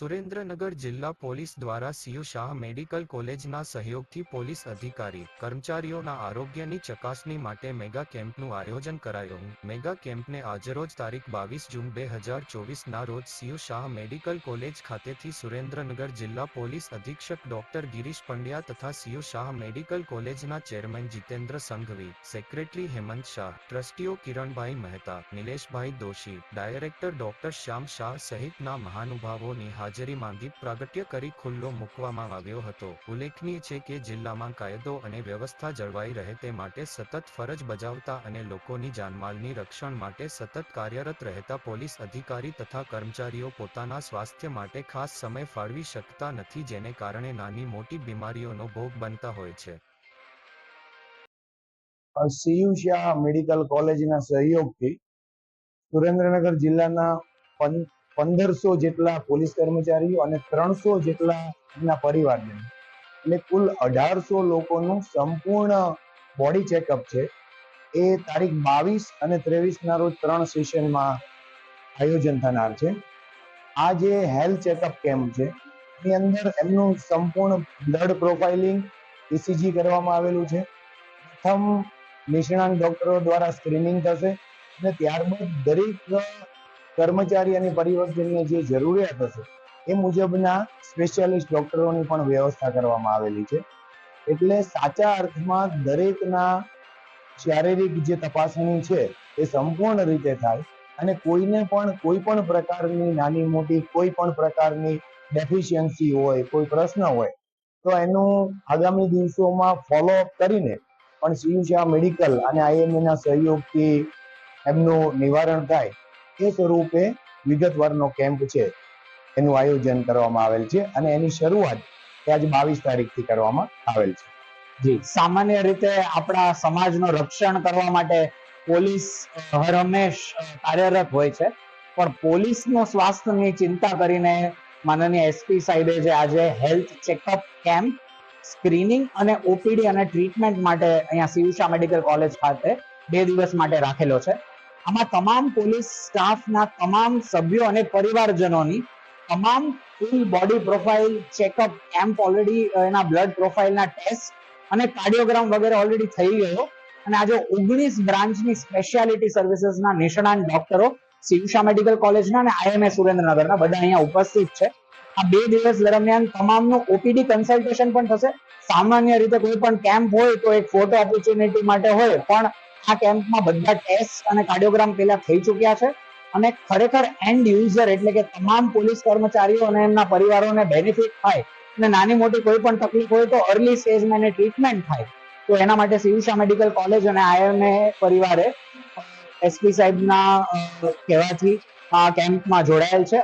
સુરેન્દ્રનગર જિલ્લા પોલીસ દ્વારા Cu Shah medical કોલેજના સહયોગથી પોલીસ અધિકારી કર્મચારીઓના આરોગ્યની ચકાસણી માટે મેગા કેમ્પનું આયોજન કરાયું. મેગા કેમ્પને આજરોજ તારીખ 22 જૂન 2024ના રોજ સીયુ શાહ મેડિકલ કોલેજ ખાતેથી સુરેન્દ્રનગર જિલ્લા પોલીસ અધિક્ષક ડોક્ટર ગિરીશ પંડ્યા તથા સીયુ શાહ મેડિકલ કોલેજના ચેરમેન જીતેન્દ્ર સંઘવી, સેક્રેટરી હેમંત શાહ, ટ્રસ્ટીઓ કિરણભાઈ મહેતા, નિલેશભાઈ દોશી, ડાયરેક્ટર ડોક્ટર શ્યામ શાહ સહિતના મહાનુભાવોની હાજરીમાં દીપ પ્રાગટ્ય કરી ખુલ્લો મૂકવામાં આવ્યો હતો. ઉલ્લેખનીય છે કે જિલ્લામાં કાયદો અને વ્યવસ્થા જળવાઈ રહે તે માટે સતત ફરજ બજાવતા અને લોકોની જાનમાલની રક્ષણ માટે સતત કાર્યરત રહેતા પોલીસ અધિકારી તથા કર્મચારીઓ પોતાના સ્વાસ્થ્ય માટે ખાસ સમય ફાળવી શકતા નથી, જેને કારણે નાની મોટી બીમારીઓનો ભોગ બનતા હોય છે. સીયુ શાહ મેડિકલ કોલેજના સહયોગથી સુરેન્દ્રનગર જિલ્લાના 1500 જેટલા પોલીસ કર્મચારીઓ અને 300 જેટલા એમના પરિવારજનો એટલે કુલ 1800 લોકોનું સંપૂર્ણ બોડી ચેકઅપ છે એ તારીખ 22 અને 23ના રોજ 3 સેશનમાં આયોજન થનાર છે. આ જે હેલ્થ ચેકઅપ કેમ્પ છે એની અંદર એમનું સંપૂર્ણ બ્લડ પ્રોફાઇલિંગ ECG કરવામાં આવેલું છે. પ્રથમ નિષ્ણાંત ડોક્ટરો દ્વારા સ્ક્રીનિંગ થશે અને ત્યારબાદ દરેક કર્મચારી અને પરિવર્તનની જે જરૂરિયાત હશે એ મુજબના સ્પેશિયાલિસ્ટ ડોક્ટરોની પણ વ્યવસ્થા કરવામાં આવેલી છે. એટલે સાચા અર્થમાં દરેકના શારીરિક જે તપાસણી છે એ સંપૂર્ણ રીતે થાય અને કોઈને પણ કોઈ પણ પ્રકારની નાની મોટી કોઈ પણ પ્રકારની ડેફિશિયન્સી હોય, કોઈ પ્રશ્ન હોય તો એનું આગામી દિવસોમાં ફોલોઅપ કરીને પણ સીયુ શાહ મેડિકલ અને IMA સહયોગથી એમનું નિવારણ થાય એ સ્વરૂપે વિગતવારનો કેમ્પ છે એનું આયોજન કરવામાં આવેલ છે અને એની શરૂઆત આજે 22 તારીખથી કરવામાં આવેલ છે. જી, સામાન્ય રીતે આપણા સમાજનું રક્ષણ કરવા માટે પોલીસ હર હંમેશ કાર્યરત હોય છે, પણ પોલીસનું સ્વાસ્થ્યની ચિંતા કરીને માનનીય SP સાહેબે જે આજે હેલ્થ ચેકઅપ કેમ્પ, સ્ક્રીનિંગ અને OPD અને ટ્રીટમેન્ટ માટે અહીંયા સીયુ શાહ મેડિકલ કોલેજ ખાતે 2 દિવસ માટે રાખેલો છે. આમાં તમામ પોલીસ સ્ટાફના તમામ સભ્યો અને પરિવારજનોની તમામ full body profile checkup camp already એના બ્લડ પ્રોફાઇલના ટેસ્ટ અને કાર્ડિયોગ્રામ વગેરે ઓલરેડી થઈ ગયો અને આજે 19 બ્રાન્ચની સ્પેશિયાલિટી સર્વિસીસના નિષ્ણાંત ડોક્ટરો સીયુ શાહ મેડિકલ કોલેજના અને IMA સુરેન્દ્રનગરના બધા અહીંયા ઉપસ્થિત છે. આ 2 દિવસ દરમિયાન તમામનું OPD કન્સલ્ટેશન પણ થશે. સામાન્ય રીતે કોઈ પણ કેમ્પ હોય તો એક ફોટો ઓપોર્ચ્યુનિટી માટે હોય, પણ આ કેમ્પમાં બધા ટેસ્ટ અને કાર્ડિયોગ્રામ પહેલા થઈ ચૂક્યા છે અને ખરેખર એન્ડ યુઝર એટલે કે તમામ પોલીસ કર્મચારીઓ અને એમના પરિવારોને બેનિફિટ થાય અને નાની મોટી કોઈ પણ તકલીફ હોય તો અર્લી સ્ટેજમાં એને ટ્રીટમેન્ટ થાય, તો એના માટે સીયુ શાહ મેડિકલ કોલેજ અને IMA પરિવારે SP સાહેબના કહેવાથી આ કેમ્પમાં જોડાયેલ છે.